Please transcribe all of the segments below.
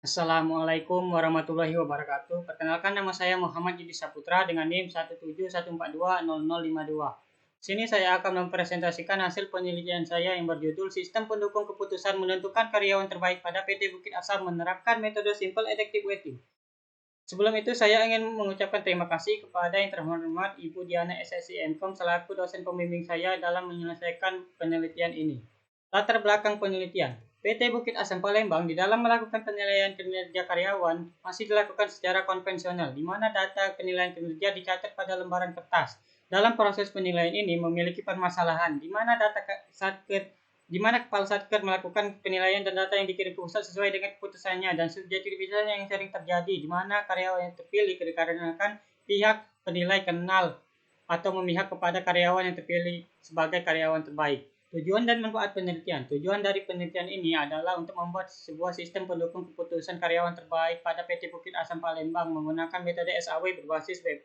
Assalamualaikum warahmatullahi wabarakatuh. Perkenalkan, nama saya Muhammad Yudi Saputra dengan NIM 171420052. Sini saya akan mempresentasikan hasil penelitian saya yang berjudul Sistem Pendukung Keputusan Menentukan Karyawan Terbaik pada PT Bukit Asam menerapkan metode Simple Adaptive Weighting. Sebelum itu, saya ingin mengucapkan terima kasih kepada yang terhormat Ibu Diana SSI Mkom selaku dosen pembimbing saya dalam menyelesaikan penelitian ini. Latar belakang penelitian. PT Bukit Asam Palembang di dalam melakukan penilaian kinerja karyawan masih dilakukan secara konvensional, di mana data penilaian kinerja dicatat pada lembaran kertas. Dalam proses penilaian ini memiliki permasalahan, di mana kepala Satker melakukan penilaian dan data yang dikirim ke pusat sesuai dengan keputusannya dan subjektivitas yang sering terjadi, di mana karyawan yang terpilih dikarenakan pihak penilai kenal atau memihak kepada karyawan yang terpilih sebagai karyawan terbaik. Tujuan dan manfaat penelitian. Tujuan dari penelitian ini adalah untuk membuat sebuah sistem pendukung keputusan karyawan terbaik pada PT Bukit Asam Palembang menggunakan metode SAW berbasis web,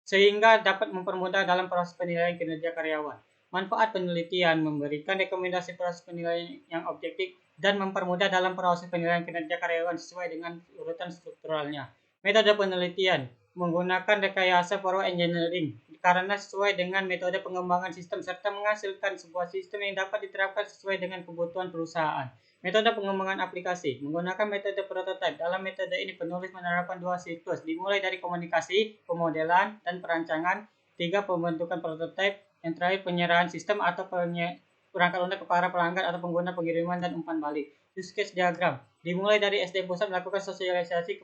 sehingga dapat mempermudah dalam proses penilaian kinerja karyawan. Manfaat penelitian memberikan rekomendasi proses penilaian yang objektif dan mempermudah dalam proses penilaian kinerja karyawan sesuai dengan urutan strukturalnya. Metode penelitian menggunakan rekayasa forward engineering karena sesuai dengan metode pengembangan sistem serta menghasilkan sebuah sistem yang dapat diterapkan sesuai dengan kebutuhan perusahaan. Metode pengembangan aplikasi menggunakan metode prototipe. Dalam metode ini penulis menerapkan dua siklus, dimulai dari komunikasi, pemodelan, dan perancangan. 3. Pembentukan prototipe. Yang terakhir penyerahan sistem atau perangkat lunak ke para pelanggan atau pengguna, pengiriman dan umpan balik. Use case diagram dimulai dari SDM pusat melakukan sosialisasi,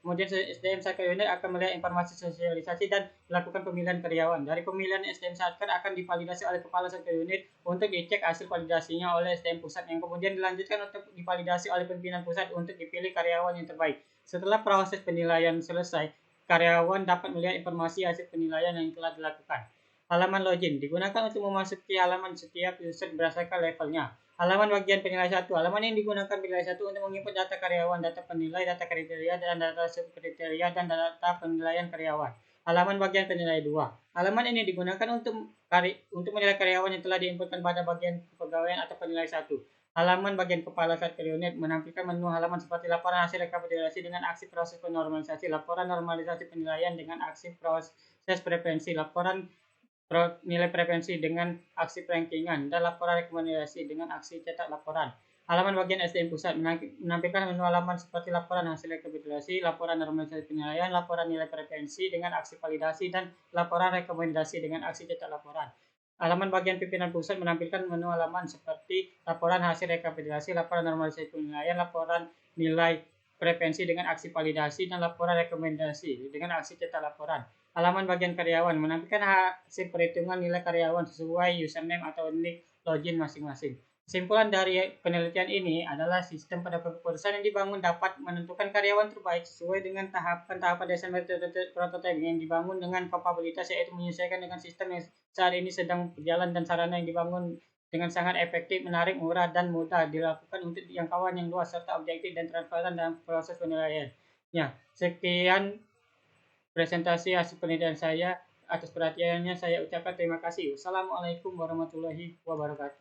kemudian SDM Satker unit akan melihat informasi sosialisasi dan melakukan pemilihan karyawan. Dari pemilihan SDM Satker akan divalidasi oleh kepala Satker unit untuk dicek hasil validasinya oleh SDM pusat yang kemudian dilanjutkan untuk divalidasi oleh pimpinan pusat untuk dipilih karyawan yang terbaik. Setelah proses penilaian selesai, karyawan dapat melihat informasi hasil penilaian yang telah dilakukan. Halaman login digunakan untuk memasuki halaman setiap user berdasarkan levelnya. Halaman bagian penilai 1. Halaman yang digunakan penilai 1 untuk menginput data karyawan, data penilai, data kriteria, dan data subkriteria, dan data penilaian karyawan. Halaman bagian penilai 2. Halaman ini digunakan untuk menilai karyawan yang telah diinputkan pada bagian kepegawaian atau penilai 1. Halaman bagian kepala Satker unit menampilkan menu halaman seperti laporan hasil rekapitulasi dengan aksi proses penormalisasi, laporan normalisasi penilaian dengan aksi proses preferensi, laporan nilai preferensi dengan aksi rankingan, dan laporan rekomendasi dengan aksi cetak laporan. Halaman bagian SDM pusat menampilkan menu halaman seperti laporan hasil rekapitulasi, laporan normalisasi penilaian, laporan nilai preferensi dengan aksi validasi, dan laporan rekomendasi dengan aksi cetak laporan. Halaman bagian pimpinan pusat menampilkan menu halaman seperti laporan hasil rekapitulasi, laporan normalisasi penilaian, laporan nilai preferensi dengan aksi validasi, dan laporan rekomendasi dengan aksi cetak laporan. Halaman bagian karyawan menampilkan hasil perhitungan nilai karyawan sesuai username atau nick login masing-masing. Kesimpulan dari penelitian ini adalah sistem pada keputusan yang dibangun dapat menentukan karyawan terbaik sesuai dengan tahapan-tahapan desain metode prototipe yang dibangun dengan kapabilitas, yaitu menyesuaikan dengan sistem yang saat ini sedang berjalan dan sarana yang dibangun dengan sangat efektif, menarik, murah, dan mudah dilakukan untuk jangkauan yang luas serta objektif dan transparan dalam proses penilaian. Ya, sekian presentasi hasil penelitian saya. Atas perhatiannya saya ucapkan terima kasih. Wassalamualaikum warahmatullahi wabarakatuh.